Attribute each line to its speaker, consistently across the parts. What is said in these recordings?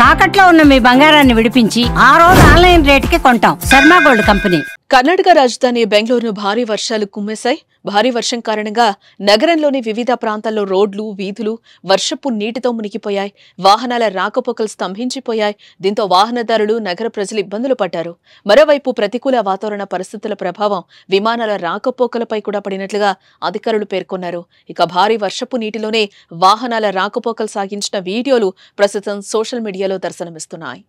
Speaker 1: తాకట్లో ఉన్న మీ బంగారాన్ని విడిపించి ఆ రోజు ఆన్లైన్ రేటుకి కొంటాం. Sharma gold company.
Speaker 2: కర్ణాటక రాజధాని బెంగళూరును భారీ వర్షాలు కుమ్మేశాయి. భారీ వర్షం కారణంగా నగరంలోని వివిధ ప్రాంతాల్లో రోడ్లు, వీధులు వర్షపు నీటితో మునిగిపోయాయి. వాహనాల రాకపోకలు స్తంభించిపోయాయి. దీంతో వాహనదారులు, నగర ప్రజలు ఇబ్బందులు పడ్డారు. మరోవైపు ప్రతికూల వాతావరణ పరిస్థితుల ప్రభావం విమానాల రాకపోకలపై కూడా పడినట్లుగా అధికారులు పేర్కొన్నారు. ఇక భారీ వర్షపు నీటిలోనే వాహనాల రాకపోకలు సాగించిన వీడియోలు ప్రస్తుతం సోషల్ మీడియాలో దర్శనమిస్తున్నాయి.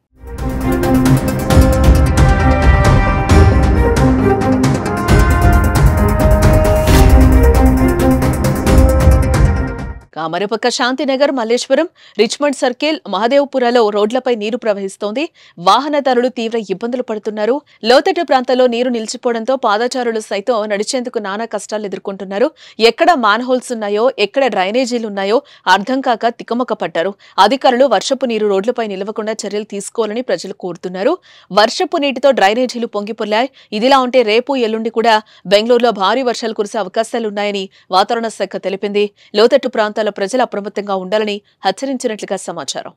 Speaker 2: మరోపక్క శాంతినగర్, మల్లేశ్వరం, రిచ్మండ్ సర్కిల్, మహదేవ్పురలో రోడ్లపై నీరు ప్రవహిస్తోంది. వాహనదారులు తీవ్ర ఇబ్బందులు పడుతున్నారు. లోతట్టు ప్రాంతాల్లో నీరు నిలిచిపోవడంతో పాదచారులు సైతం నడిచేందుకు నానా కష్టాలు ఎదుర్కొంటున్నారు. ఎక్కడ మాన్హోల్స్ ఉన్నాయో, ఎక్కడ డ్రైనేజీలున్నాయో అర్థం కాక తికమక పడ్డారు. అధికారులు వర్షపు నీరు రోడ్లపై నిలవకుండా చర్యలు తీసుకోవాలని ప్రజలు కోరుతున్నారు. వర్షపు నీటితో డ్రైనేజీలు పొంగిపొర్లాయి. ఇదిలా ఉంటే రేపు, ఎల్లుండి కూడా బెంగళూరులో భారీ వర్షాలు కురిసే అవకాశాలున్నాయని వాతావరణ శాఖ తెలిపింది. లోతట్టు ప్రాంతాల ప్రజలు అప్రమత్తంగా ఉండాలని హెచ్చరించినట్లుగా సమాచారం.